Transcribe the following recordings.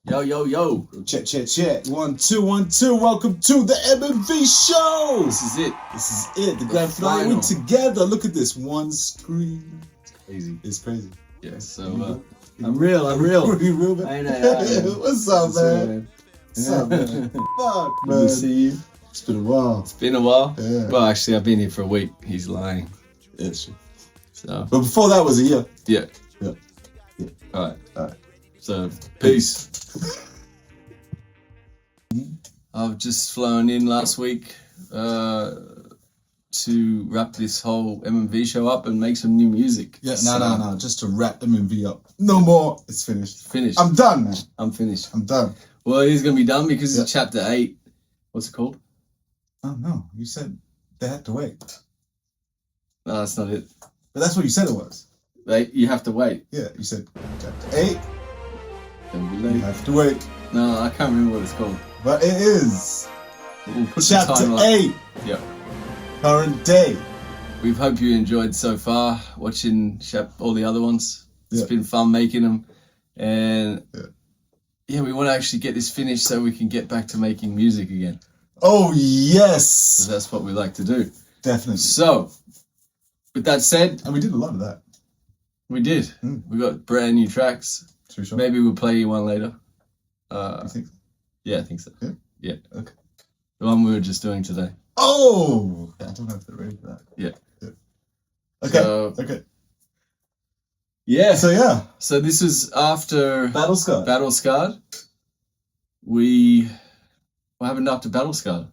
Yo, yo, yo. Check, check, check. 1, 2, 1, 2. Welcome to the MOGz Show. This is it. This is it. The grand finale. We're together. Look at this. One screen. Crazy. It's crazy. Yeah, so I'm real. You real, man? I know. What's up, man? What's up, man? Fuck, man. Good to see you. It's been a while. It's been a while. Yeah. Well, actually, I've been here for a week. He's lying. Yeah, sure. So. But before that was a year. Yeah. Yeah. Yeah. All right. All right. So, peace. I've just flown in last week to wrap this whole MMV show up and make some new music. Yeah, no. Just to wrap MMV up. No more. It's finished. Finished. I'm done, man. I'm finished. I'm done. Well, it is going to be done because it's chapter 8. What's it called? Oh, no. You said they had to wait. No, that's not it. But that's what you said it was. You have to wait. Yeah, you said chapter 8. Don't be You late. have to wait. No, I can't remember what it's called. But it is We'll put chapter the time up. 8. Yep. Current day. We hope you enjoyed so far watching all the other ones. It's Yeah. been fun making them. And yeah, we want to actually get this finished so we can get back to making music again. Oh, So yes. that's what we like to do. Definitely. So, with that said, And we did a lot of that. we did. Mm. We got brand new tracks. For sure. Maybe we'll play you one later. You think? Yeah, I think so. Yeah? Yeah. Okay. The one we were just doing today. Oh! I don't know if they're ready for that. Yeah. Okay. So- Okay. Yeah. So, yeah. So this is after Battle Scar. Battle Scarred. What happened after Battle Scarred?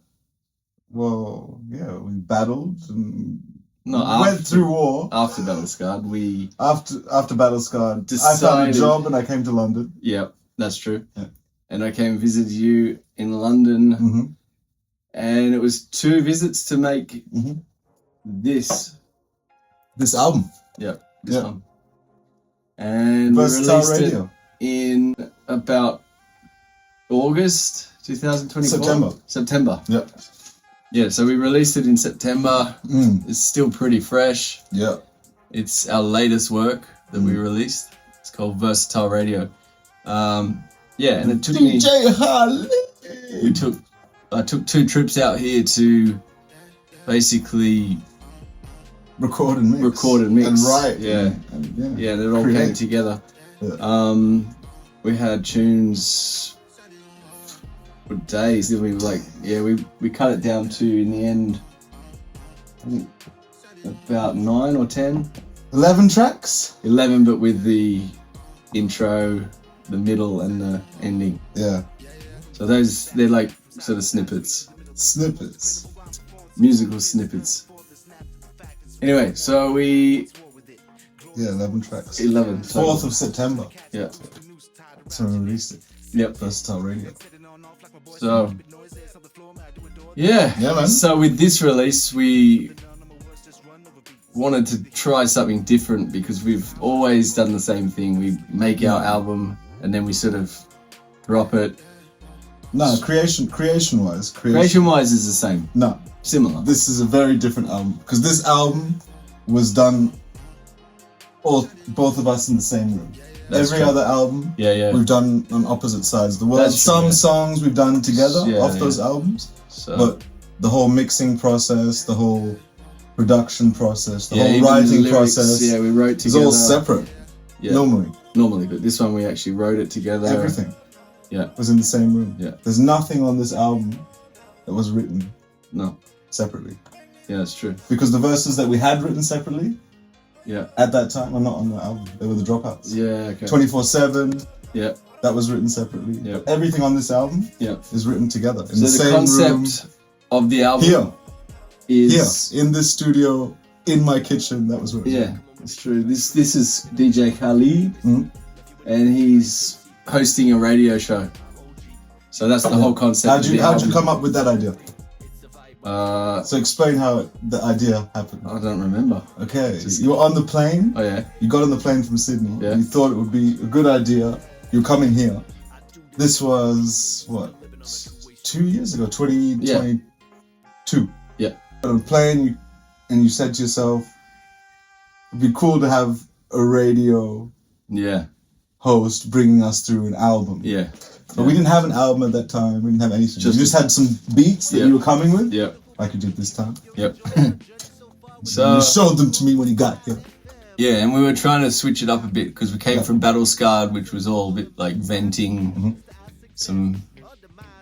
Well, yeah, we battled and No, went through war. After Battle Scarred, we... After Battle Scar, I found a Decided- job and I came to London. Yeah, that's true. Yeah. And I came and visited you in London. Mm-hmm. And it was 2 visits to make Mhm. this. This album. Yeah, this Yeah. one. And Versatile we released Radio. it in about August 2024. September. Yeah. Yeah, so we released it in September. Mm. It's still pretty fresh. Yeah. It's our latest work that we released. It's called Versatile Radio. Yeah, and it took me... DJ Harley. I took 2 trips out here to basically Record and mix. And write. Yeah. And Yeah, and it all Create. came together. Yeah. We had tunes for days. Then we cut it down to, in the end, I think about 9 or 10. 11 tracks? 11, but with the intro, the middle, and the ending. Yeah. So they're like sort of snippets. Snippets. Musical snippets. Anyway, so we... Yeah, 11 tracks. 11. 4th of September. Yeah. So we released it. Yep. Versatile Radio. So... Yeah. Yeah, man. So with this release, we wanted to try something different because we've always done the same thing. We make our album and then we sort of drop it. No, creation-wise. Creation-wise is the same. No. Similar. This is a very different album. Because this album was done both of us in the same room. That's Every true. other album Yeah. we've done on opposite sides of the world. That's true, Some yeah. songs we've done together off Yeah, those yeah. albums. So, But the whole mixing process, the whole production process, the yeah, whole even the writing lyrics, process, Yeah, we wrote it's together. all separate. Yeah. Normally, But this one we actually wrote it together. everything Yeah. was in the same room. Yeah. There's nothing on this album that was written No. separately. Yeah, that's true. Because the verses that we had written separately Yeah. at that time are not on the album. They were the dropouts. Yeah, okay. 24/7, Yeah. that was written separately. Yeah. Everything on this album Yeah. is written together in So the the same concept room. of the album Here, is... in this studio, in my kitchen, that was written. Yeah, it's true. This is DJ Khalid, Mhm. and he's hosting a radio show. So that's the whole concept. How'd of you the come album. up with that idea? I So explain how the idea happened. don't remember. Okay, you were on the plane. Oh yeah, You got on the plane from Sydney. Yeah. You thought it would be a good idea. You're coming here. This was what 2 years ago, 2022. Yeah. On a plane, and you said to yourself, "It'd be cool to have a radio yeah, host bringing us through an album." yeah. But we didn't have an album at that time. We didn't have anything. We just had some beats that Yep. you were coming with. Yep. Like you did this time. Yep. So you showed them to me when you got here. Yeah, and we were trying to switch it up a bit because we came from Battle Scarred, which was all a bit like venting some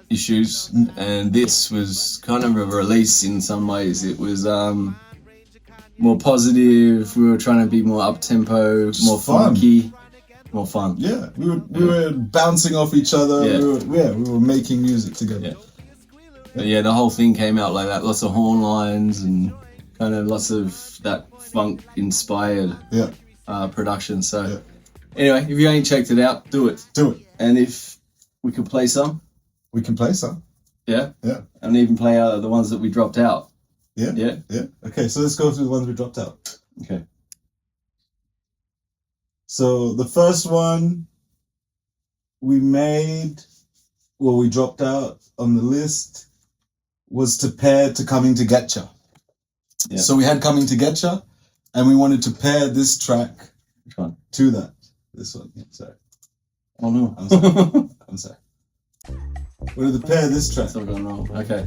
issues, and this was kind of a release in some ways. It was more positive. We were trying to be more up tempo, more fun. funky, more fun. Yeah, we were bouncing off each other. Yeah. We were making music together. Yeah. But yeah, the whole thing came out like that. Lots of horn lines and kind of lots of that funk inspired production. So anyway, if you ain't checked it out, do it. Do it. And if we could play some. We can play some. Yeah? Yeah. And even play the ones that we dropped out. Yeah. Yeah? Yeah. Okay, so let's go through the ones we dropped out. Okay. So the first one we dropped out on the list was to pair to Coming to Getcha. Yeah. So we had Coming to Getcha, and we wanted to pair this track Which one? to that. This one. Yeah, sorry. Oh no. I'm sorry. I'm sorry. We wanted to pair this track. It's all gone wrong. Okay.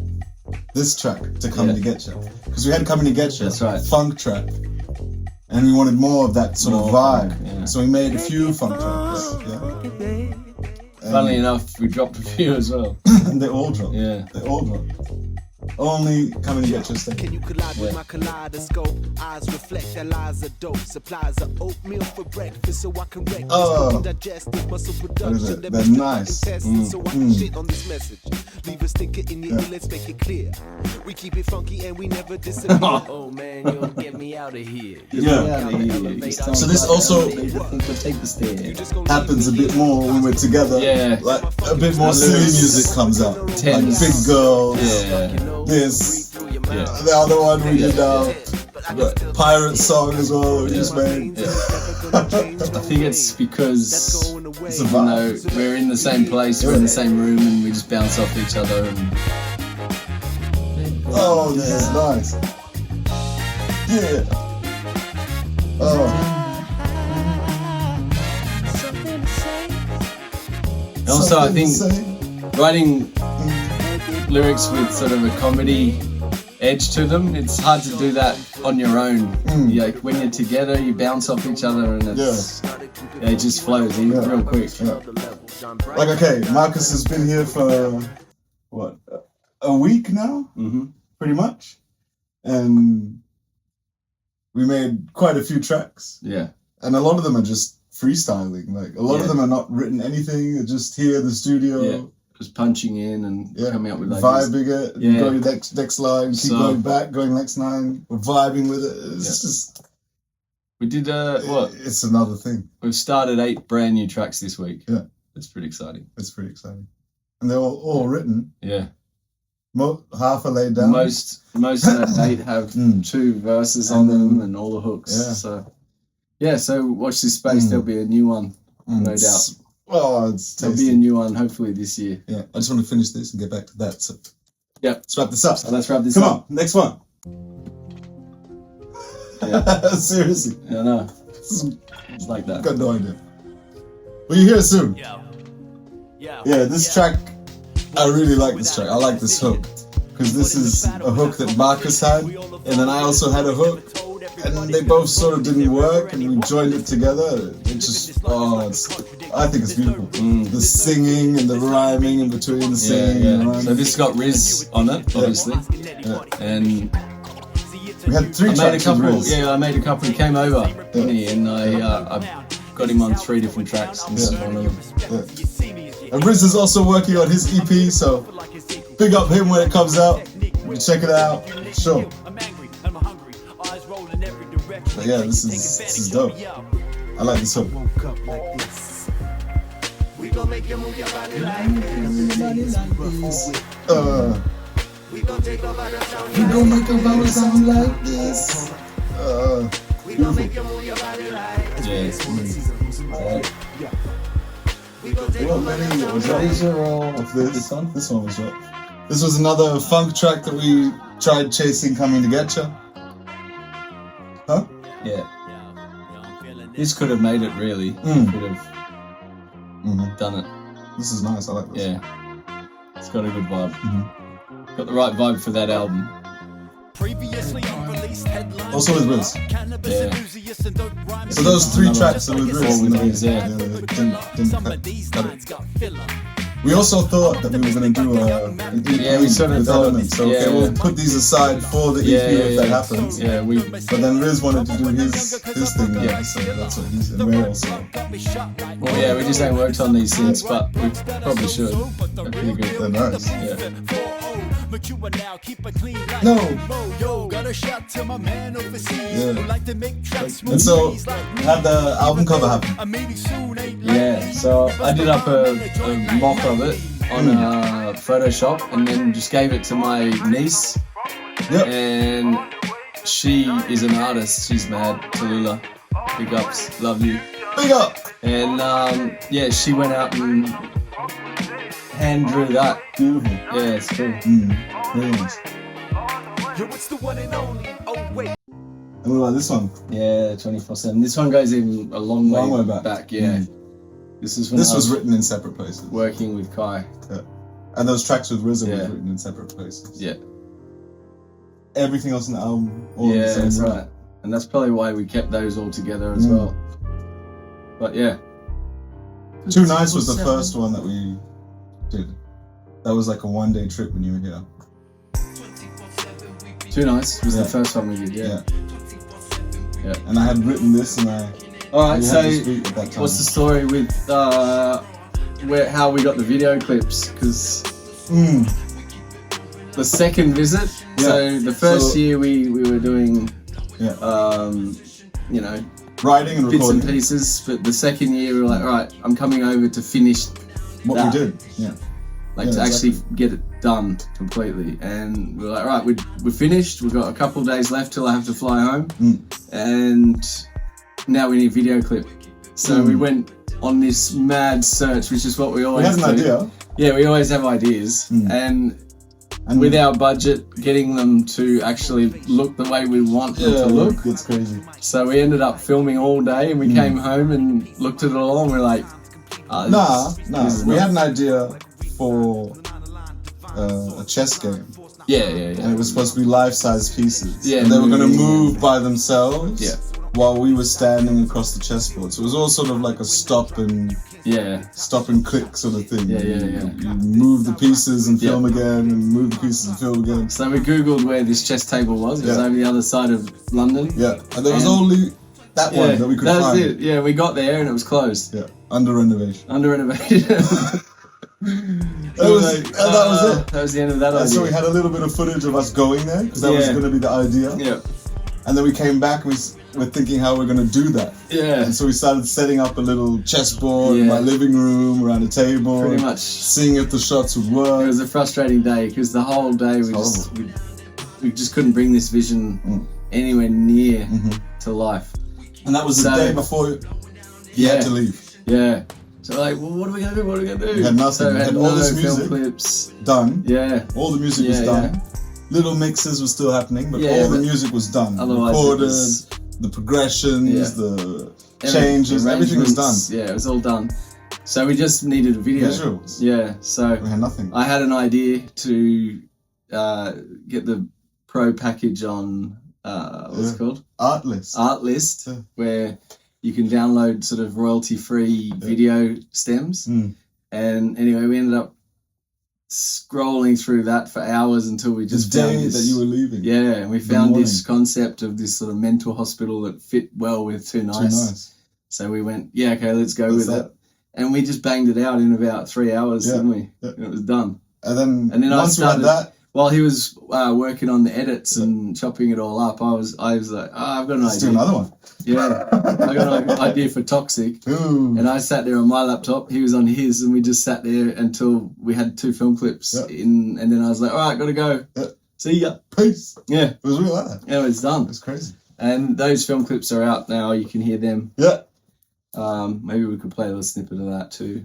This track to Coming to Getcha. Because we had Coming to Getcha. That's right. Funk track. And we wanted more of that sort of vibe. Funk, yeah. So we made a few funk tracks. Yeah. Funnily enough, we dropped a few as well. And they all dropped. Yeah. They all dropped. Only Coming to Getcha stayed. Can you collide with my kaleidoscope? Eyes reflect that lies are dope. Supplies of oatmeal for breakfast so I can wreck Oh. digestive muscle What production. is it? They're nice. So I can shit on this message. Leave a stinker in your ear, let's make it clear. We keep it funky and we never disappear. Oh man, you don't get me out of here. So this also take the stair. happens a bit more when we're together. Yeah. Like a bit more silly music comes out. Like Tense. Big Girls. Yeah. This. Yeah. The other one we did the pirate song as well that we just made. I think it's because It's a vibe. we're in the same place, we're in the same room, and we just bounce off each other. And Oh, this is nice. Yeah. Oh. And also, I think Something to say. writing lyrics with sort of a comedy edge to them, it's hard to do that on your own. Like when you're together, you bounce off each other, and it just flows in real quick. Yeah. Like, okay, Marcus has been here for, what, a week now? Pretty much. And we made quite a few tracks. Yeah. And a lot of them are just freestyling. Like, a lot of them are not written anything. They're just here in the studio. Yeah. Just punching in and coming up with ideas. Vibing it. Yeah. Going next line, keep going back, going next line. We're vibing with it. It's just... We did, what? It's another thing. We've started 8 brand new tracks this week. Yeah. It's pretty exciting. It's pretty exciting. And they're all written. Yeah. Half are laid down. Most of the 8 have 2 verses on them and all the hooks. Yeah. So watch this space. There'll be a new one, no doubt. Oh, it's tasty. There'll be a new one hopefully this year. Yeah, I just want to finish this and get back to that. So yeah, let's wrap this up. So let's wrap this Come up. on, next one. Yeah. Seriously. I know. It's like that. I've got no idea. Well, you hear it soon. Yeah, this track, I really like this track. I like this hook. Because this is a hook that Marcus had, and then I also had a hook. And they both sort of didn't work, and we joined it together. It just, I think it's beautiful. The singing and the rhyming in between the singing and rhyming. So this has got Riz on it, obviously. And we had 3 tracks. I made a couple. He came over, didn't he? And I got him on 3 different tracks. And this is one of them. And Riz is also working on his EP, so big up him when it comes out. Check it out. Sure. But yeah, this is dope. I like this hook. We gon' make you move your body like this. We gon' take over the sound. We gon' make a body sound like this. We gon' make you move your body like this. We gon' take What over many the was sound. that? Of this one? This one was what? This was another funk track that we tried chasing, Coming to Getcha. Huh? Yeah. This could have made it really. Could have done it. This is nice. I like this. Yeah, it's got a good vibe. Got the right vibe for that album. Also with Riz. Yeah. So those 3 tracks are with Riz. All with Riz, yeah. Didn't cut it. We also thought that we were going to do an EP we sort of with thought, elements. So okay, we'll put these aside for the EP if that happens. Yeah, But then Riz wanted to do his thing. Yeah, so that's what he's and we're also. Well, yeah, we just ain't worked on these since, but we probably should. They're pretty good. They're nice. Yeah. No. And so, how'd the album cover happen? Yeah, so I did up a mock of it on Photoshop and then just gave it to my niece. Yep. And she is an artist. She's mad. Tallulah. Big ups. Love you. Big up. And yeah, she went out and hand drew that. Beautiful. Yeah, it's cool. Very nice. And what about this one? Yeah, 24/7. This one goes even a long way back. Yeah. This is when This was written in separate places. working with Kai. Yeah. And those tracks with RZA Yeah. was written in separate places. Yeah. Everything else in the album, all in the Yeah, same that's room. right. And that's probably why we kept those all together as well. But yeah. Too Nice was the first one that we did. That was like a 1-day trip when you were here. Too Nice was the first one we did, yeah. And I had written this and Alright, we so had this beat at that time. what's the story with how we got the video clips? Because the second visit, so the first year we were doing, you know, writing and bits recording. and pieces, but the second year we were like, alright, I'm coming over to finish What that. we did, Like to actually get it done completely. And we're like, right, we're finished. We've got a couple of days left till I have to fly home. And now we need a video clip. So we went on this mad search, which is what we always We had an do. idea. Yeah, we always have ideas. And with our budget, getting them to actually look the way we want them to look. It's crazy. So we ended up filming all day and we came home and looked at it all and we're like, Nah. We had an idea for a chess game. Yeah. And it was supposed to be life-size pieces. Yeah, And they were going to moving. move by themselves. Yeah. While we were standing across the chessboard. So it was all sort of like a stop and click sort of thing. Yeah. You move the pieces and film again, and move the pieces and film again. So we googled where this chess table was. It was over the other side of London. Yeah, and there was only that one that we could find. That was it. Yeah, we got there and it was closed. Yeah, under renovation. Under renovation. That was it. That was the end of that idea. So we had a little bit of footage of us going there because that was going to be the idea. Yeah. And then we came back and we're thinking how we're going to do that. Yeah. And so we started setting up a little chessboard in my living room around a table. Pretty much. Seeing if the shots would work. It was a frustrating day because the whole day we just couldn't bring this vision anywhere near to life. And that was the day before you had to leave. Yeah. So we're like, well, what are we going to do? What are we going to do? We had nothing. So we had all this music film clips done. Yeah. All the music was done. Little mixes were still happening, but all the music was done. Otherwise recorded, the progressions, the changes, everything was done. Yeah, it was all done. So we just needed a video. Visuals. Yeah, so we had nothing. I had an idea to get the pro package on what's it called? Artlist, where you can download sort of royalty-free video stems. And anyway, we ended up scrolling through that for hours until we just the day found this, that you were leaving. Yeah, and we found this concept of this sort of mental hospital that fit well with Too Nice. So we went, okay, let's go with it. And we just banged it out in about 3 hours, didn't we? Yeah. And it was done. And then once I started, we had that, while he was working on the edits and chopping it all up, I was like, I've got an idea. Let's do another one. Yeah, I got an idea for Toxic. Ooh. And I sat there on my laptop, he was on his, and we just sat there until we had 2 film clips in, and then I was like, all right, gotta go. See ya. Peace. Yeah. It was really like that. Yeah, it's done. It's crazy. And those film clips are out now, you can hear them. Yeah. Maybe we could play a little snippet of that too.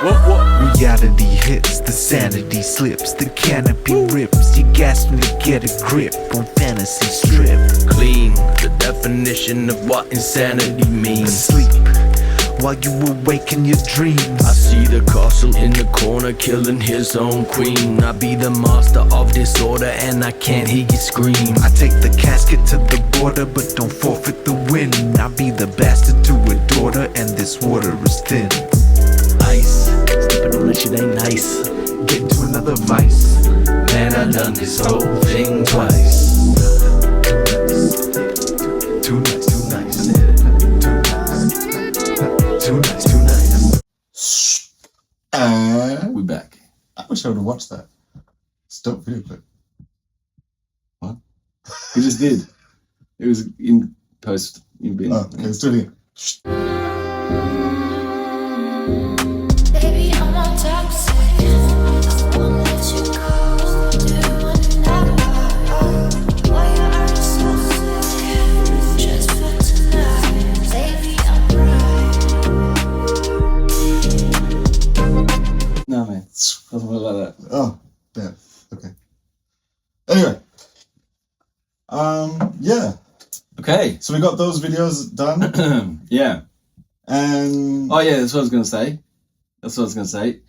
Reality hits, the sanity slips, the canopy rips. You gasp me to get a grip on fantasy strip. Clean, the definition of what insanity means. Sleep while you awaken your dreams. I see the castle in the corner killing his own queen. I be the master of disorder and I can't hear you scream. I take the casket to the border but don't forfeit the win. I be the bastard to a daughter and this water is thin. Ice, stepping on that shit ain't nice. Get into another vice. Man, I done this whole thing twice. Too nice, too nice. Too nice, too nice. And We're back. I wish I would have watched that. It's a dope video clip. What? We just did. It was in post. You've been. Oh, okay, let's do it again. Baby, I'm on toxic. I won't let you go. Do another. Why you are so sick? Just for tonight. Baby, I'm right. No, man. Doesn't look like that. Oh, damn. Okay. Anyway. Yeah. Okay. So we got those videos done. Yeah. And Oh, yeah, that's what I was going to say.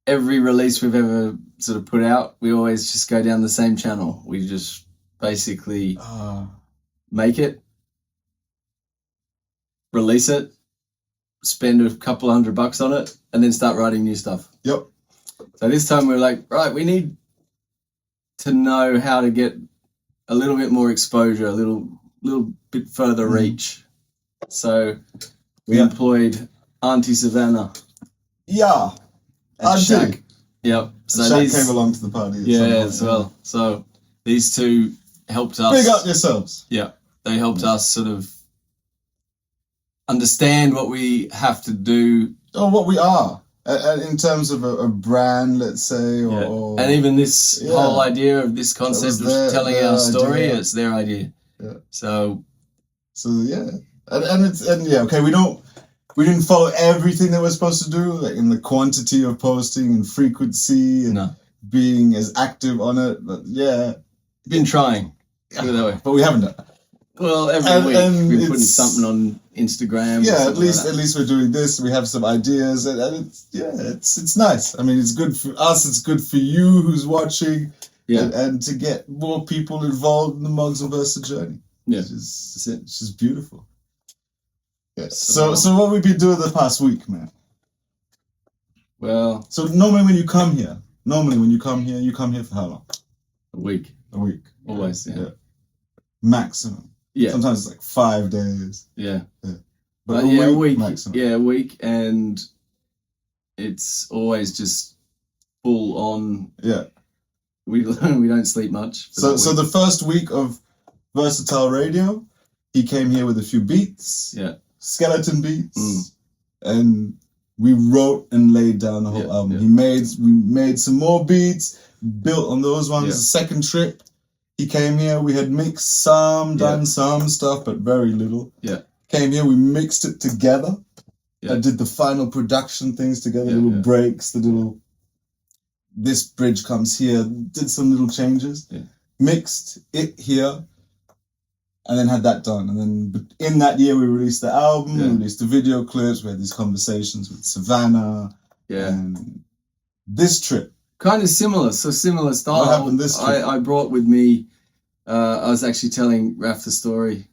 Every release we've ever sort of put out, we always just go down the same channel. We just basically make it, release it, spend a couple $100 on it, and then start writing new stuff. Yep. So this time we're like, right, we need to know how to get a little bit more exposure, a little bit further reach. So we employed Auntie Savannah. Yeah. and I Shaq. did. Yep. So Shaq these, came along to the party. at some yeah, point, as well. So these two helped us. Big up yourselves. Yeah, they helped us sort of understand what we have to do. Or what we are. In terms of a brand, let's say, or And even this whole idea of this concept of telling our story, idea. it's their idea. Yeah. So yeah, and yeah, okay. We didn't follow everything that we're supposed to do, like in the quantity of posting and frequency and being as active on it. But yeah, been trying. Put it that way. But we haven't done it. Well, every week we're putting something on Instagram. Yeah, at least we're doing this. We have some ideas, and it's nice. I mean, it's good for us. It's good for you who's watching. Yeah, and to get more people involved in the MOGz VERSA journey. Yeah, it's just beautiful. Yeah. So what we've been doing the past week, man. Well, so normally when you come here, you come here for how long? A week. Always. Yeah. Maximum. Yeah. Sometimes it's like 5 days. Yeah. But a week. Maximum. Yeah, a week, and it's always just full on. Yeah. We don't sleep much. So the first week of Versatile Radio, he came here with a few beats. Yeah. Skeleton beats. And we wrote and laid down the whole album. Yeah. We made some more beats, built on those ones. Yeah. The second trip, he came here. We had mixed some, done some stuff, but very little. Yeah. Came here, we mixed it together. Yeah. I did the final production things together, little breaks, the little, this bridge comes here, did some little changes, mixed it here, and then had that done. And then in that year, we released the album, we released the video clips, we had these conversations with Savannah. Yeah. And this trip. Kind of similar style. What happened this trip? I brought with me, I was actually telling Raph the story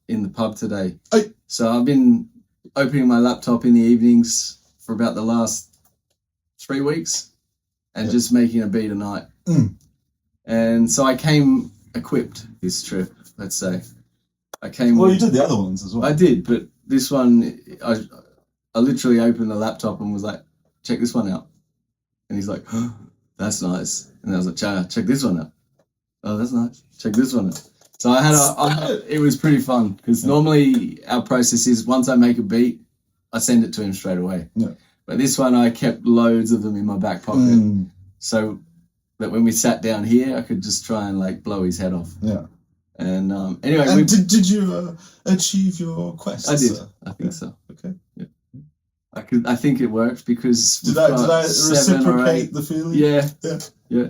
in the pub today. Hey. So I've been opening my laptop in the evenings for about the last 3 weeks and just making a beat a night. And so I came equipped this trip, let's say. Well, you did the other ones as well. I did, but this one, I literally opened the laptop and was like, check this one out. And he's like, oh, that's nice. And I was like, check this one out. Oh, that's nice. Check this one out. So it was pretty fun because normally our process is once I make a beat, I send it to him straight away. Yeah. But this one, I kept loads of them in my back pocket. So that when we sat down here, I could just try and like blow his head off. Yeah. And anyway. And did you achieve your quest? I did. Sir? I think so. Okay. Yeah. I think it worked because Did we've I got 7 or 8. reciprocate the feeling? Yeah, Yeah.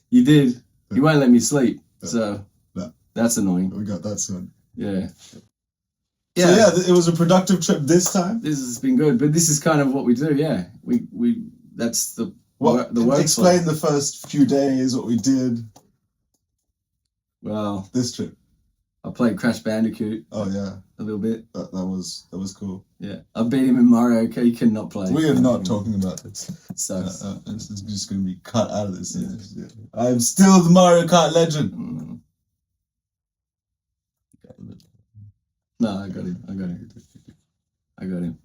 you did. You won't let me sleep, so No. that's annoying. We got that soon. Yeah. So yeah, it was a productive trip this time. This has been good, but this is kind of what we do. Yeah, we that's the work. Explain the first few days what we did Well, this trip. I played Crash Bandicoot Oh yeah, a little bit. that was cool. Yeah, I beat him in Mario. Okay, he cannot play. We are not talking about this. So This is just going to be cut out of this. Yeah. I'm still the Mario Kart legend. No, I got him.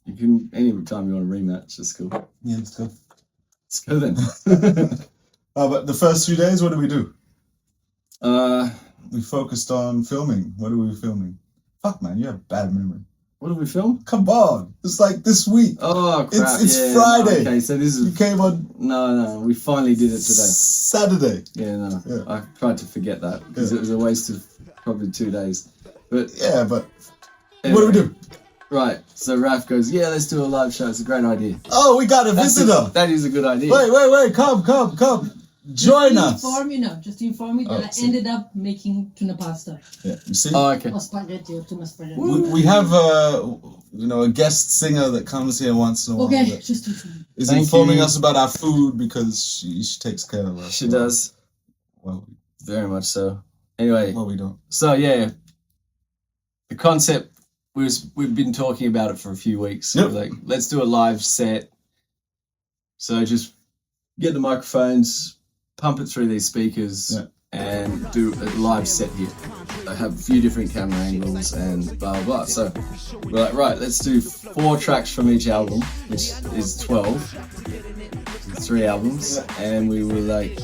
You can any time you want to rematch. It's cool. Yeah, let's go. Let's go then. But the first 3 days, what did we do? We focused on filming. What are we filming? Fuck, man, you have bad memory. What did we film? Come on, it's like this week. Oh crap! It's yeah, Friday. Okay, so this is You came on no. We finally did it today. Saturday. Yeah, no. Yeah. I tried to forget that because it was a waste of probably 2 days. But Yeah, but anyway, what do we do? Right. So Raf goes, yeah, let's do a live show. It's a great idea. Oh, we got a visitor. That is a good idea. Wait, come. Join us. Just to inform you that I ended up making tuna pasta Yeah, you see? Oh, okay. or spaghetti or tuna spaghetti. We have a guest singer that comes here once in a while. Okay, that just to inform. is Thank informing you. us about our food because she takes care of us. She does. Well, Very much so. Anyway, we don't. so yeah, the concept we've been talking about it for a few weeks. Yep. Like, let's do a live set. So just get the microphones, pump it through these speakers, and do a live set here. I have a few different camera angles and blah blah blah. So we're like, right, let's do 4 tracks from each album, which is 12. 3 albums, and we were like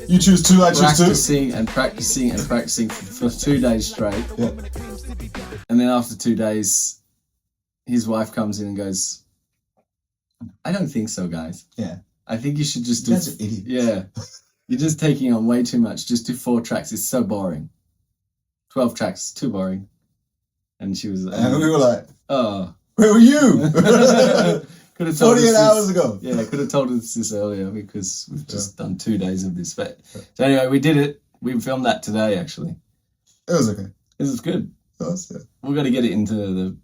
You choose 2, I choose 2. practicing for 2 days straight. Yeah. And then after 2 days, his wife comes in and goes, I don't think so, guys. Yeah. I think you should just do... You guys are idiots. Yeah. You're just taking on way too much. Just do 4 tracks. It's so boring. 12 tracks, too boring. And she was like... And we were like, oh. where were you? Could have told 48 us hours this, ago. Yeah, could have told us this earlier because we've just done 2 days of this. But so anyway, we did it. We filmed that today, actually. It was okay. This is good. It was, yeah. We've got to get it into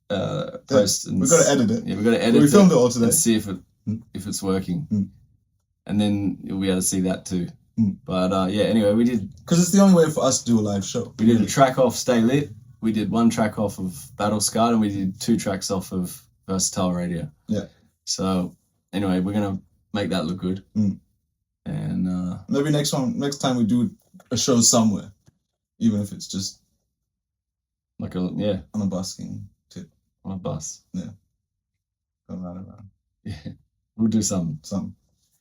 the post. And We've got to edit it. Yeah, we've got to edit it. We filmed it all today. And see if it's working. And then you'll be able to see that too. But yeah, anyway, we did... Because it's the only way for us to do a live show. We did a track off Stay Lit. We did 1 track off of Battle Scarred, and we did 2 tracks off of Versatile Radio. Yeah. So anyway, we're going to make that look good. And maybe next time we do a show somewhere, even if it's just like on a busking tip. a bus. Yeah. Going around. Yeah. We'll do something. Something.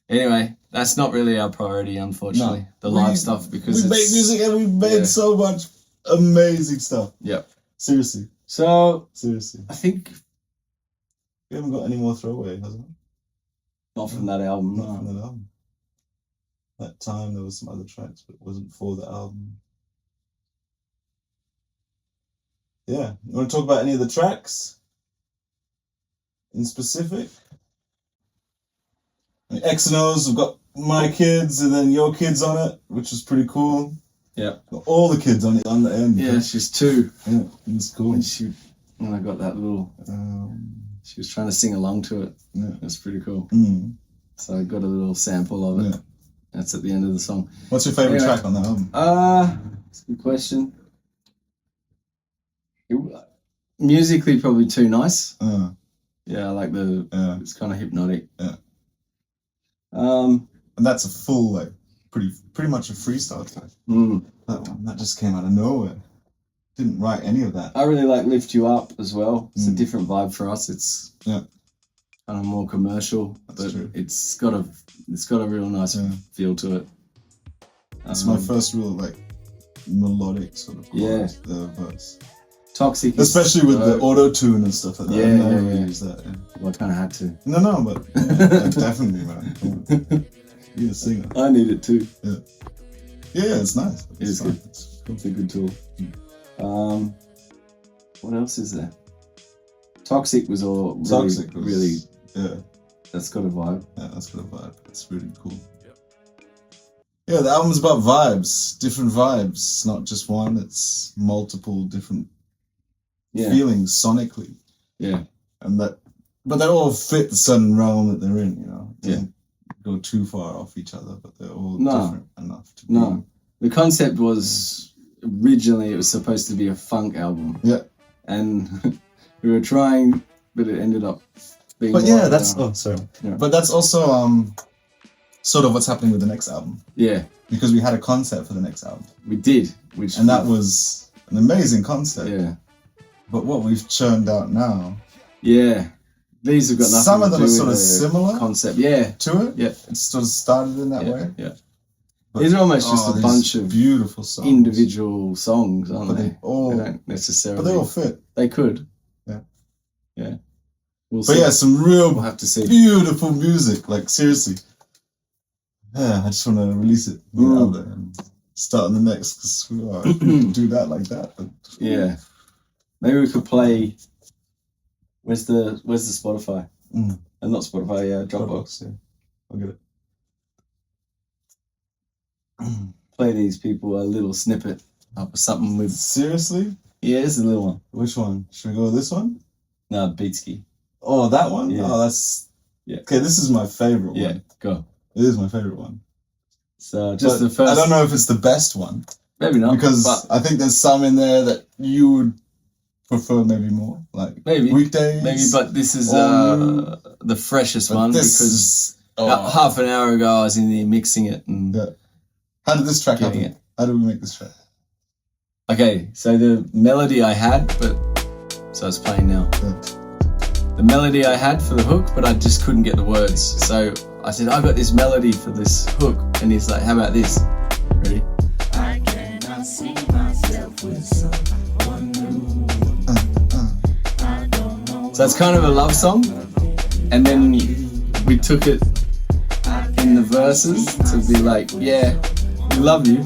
Anyway, that's not really our priority, unfortunately. No. The live stuff, because we make music and we've made so much amazing stuff. Yep. Seriously. I think we haven't got any more throwaway, hasn't we? not from that album. Not No. from that album. That time there was some other tracks, but it wasn't for the album. Yeah. You want to talk about any of the tracks in specific? I mean, X and O's, we've got my kids and then your kids on it, which was pretty cool. Yeah. Got all the kids on it on the end. Yeah, she's 2. Yeah, it's cool. And I got that little... she was trying to sing along to it. Yeah. That's pretty cool. So I got a little sample of it. Yeah. That's at the end of the song. What's your favourite track on that album? That's a good question. Musically, probably Too Nice. Yeah, I like it's kind of hypnotic. Yeah. Um, and that's a full, like, pretty much a freestyle track. That one, that just came out of nowhere. Didn't write any of that. I really like Lift You Up as well. It's a different vibe for us. It's kind of more commercial, but true. it's got a real nice feel to it. It's my first real, like, melodic sort of verse. Toxic, especially with the auto tune and stuff like that. I never really use that. Yeah. Well, I kind of had to. No, but yeah, definitely, man. You're a singer. I need it too. Yeah, it's nice. It's good. It's a good tool. What else is there? Toxic was all really, Toxic was, really. yeah. That's got a vibe. Yeah, that's got a vibe. That's really cool. Yeah, the album's about vibes, different vibes, not just one. It's multiple different feelings sonically. Yeah, and but they all fit the certain realm that they're in. You know, they don't go too far off each other, but they're all different enough to be. No, the concept was originally it was supposed to be a funk album. Yeah, and we were trying, but it ended up being. But yeah, that's Yeah. But that's also sort of what's happening with the next album. Yeah, because we had a concept for the next album. we did, That was an amazing concept. Yeah, But what we've churned out now. yeah. These have got nothing. Some of to them do are sort with of the similar concept. Yeah, to it. Yeah, it sort of started in that way. Yeah. But, these are almost just a bunch of beautiful songs, individual songs, aren't but they? they all don't necessarily. But they all fit. They could. Yeah. Yeah. We'll But see. yeah, some real We'll have to see. beautiful music. Like seriously. Yeah, I just want to release it. Get it out there and start on the next because we can do that like that. But, Yeah. Maybe we could play. Where's the Spotify? And not Spotify. Yeah, Dropbox. Yeah, I'll get it. Play these people a little snippet up or something with. Seriously? Yeah, it's a little one. Which one? Should we go with this one? No, Beatski. Oh, that one? Yeah. Oh, that's... Yeah. Okay, this is my favorite Yeah, one. go. It is my favorite one. So just But the first. I don't know if it's the best one. Maybe not. Because but I think there's some in there that you would prefer maybe more. Like maybe weekdays. Maybe, but this is the freshest one because half an hour ago I was in there mixing it and. Yeah. How did this track Getting happen? it. How did we make this track? Okay, so the melody I had, so it's playing now. Yeah. The melody I had for the hook, but I just couldn't get the words. So I said, I got this melody for this hook, and he's like, how about this? Ready? I cannot see myself with someone new. I don't know. So it's kind of a love song, and then we took it in the verses to be like, yeah, we love you,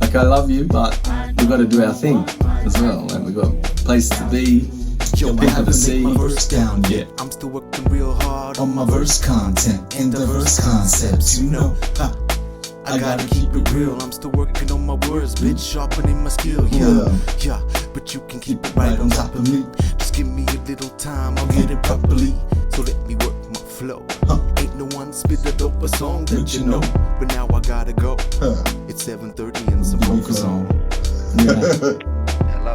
like I love you, but we got to do our thing as well. Like we got places to be, people to see. down Yeah. I'm still working real hard on my verse content and diverse concepts, you know. I gotta keep it real. I'm still working on my words, bitch, sharpening my skill. Yeah, but you can keep it right on top of me. Just give me a little time, I'll get it properly. So let me work my flow. Ain't no one spit a doper song that you know. But now I gotta go. It's 7:30 and some focus on. Hello.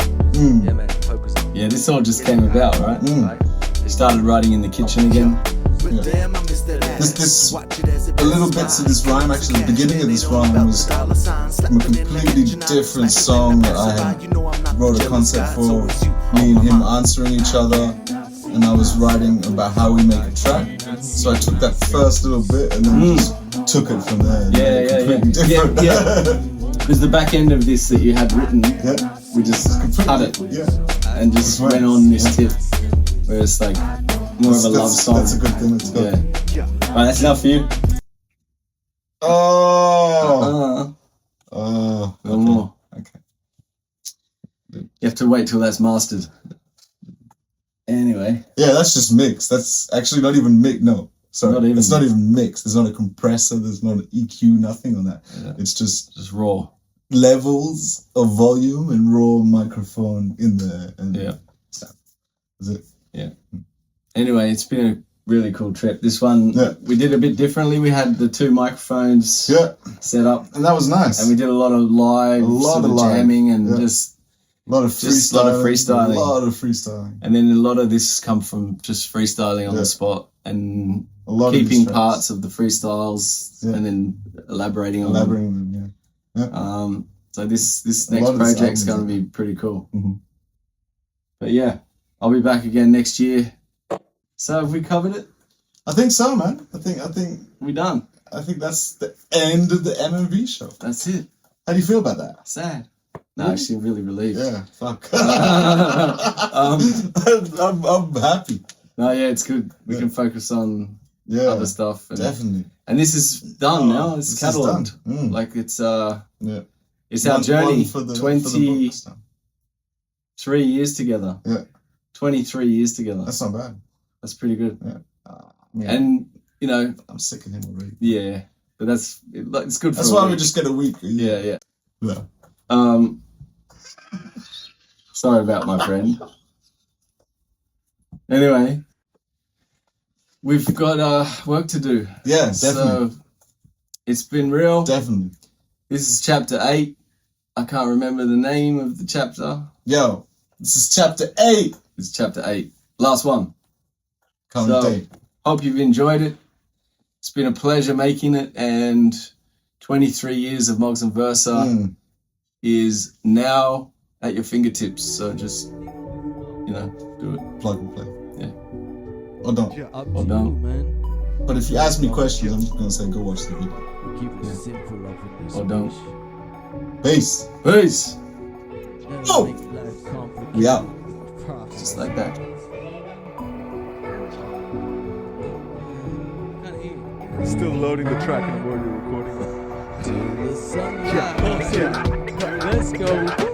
Yeah, man, focus on. Yeah, this all just came about, right? I started writing in the kitchen again. But damn, I missed that ass. This Watch it as it a little bits of this rhyme, actually, the beginning of this rhyme was from a completely different song that I had wrote a concept for, me and him answering each other, and I was writing about how we make a track. So I took that first little bit and then just took it from there. Yeah. Because the back end of this that you had written, we just cut it and just went on this tip where it's like more of a love song. That's a good thing. Let's go. Yeah. Alright, that's enough for you. Oh. No more. Okay. You have to wait till that's mastered. Anyway. Yeah, that's just mixed. That's actually not even mixed. No, sorry, it's not even mixed. There's not a compressor. There's not an EQ. Nothing on that. Yeah. It's just raw levels of volume and raw microphone in there. And that's it. Yeah. Anyway, it's been a really cool trip. This one we did a bit differently. We had the two microphones set up, and that was nice. And we did a lot of live, jamming, and just a lot of freestyling. A lot of freestyling. And then a lot of this come from just freestyling on the spot and keeping parts of the freestyles and then elaborating on them. So this next project's going to be pretty cool. But yeah, I'll be back again next year. So have we covered it? I think so, man. I think we done. I think that's the end of the MMV show. That's it. How do you feel about that? Sad. No, actually, I'm really relieved. Yeah, fuck. I'm happy. No, yeah, it's good. We can focus on other stuff. And, definitely. And this is done now. It's catalogued. Like it's it's our journey. 23 years together. Yeah. 23 years together. That's not bad. That's pretty good. Yeah. And, you know, I'm sick of him already. yeah, but it's good for That's a why week. we just get a week. Yeah. Yeah. Sorry about my friend. Anyway, we've got work to do. Yeah, definitely. So it's been real. Definitely. This is chapter 8. I can't remember the name of the chapter. Yo, this is chapter 8. It's chapter 8. Last one. Can't So, date. hope you've enjoyed it. It's been a pleasure making it, and 23 years of MOGz VERSA is now at your fingertips. So just, you know, do it. Plug and play. Yeah. Or don't. Or don't. But if you ask me questions, I'm just going to say go watch the video. Or don't. Peace. Peace. Oh! We out. Just like that. Still loading the track and I'm already recording it. Let's go.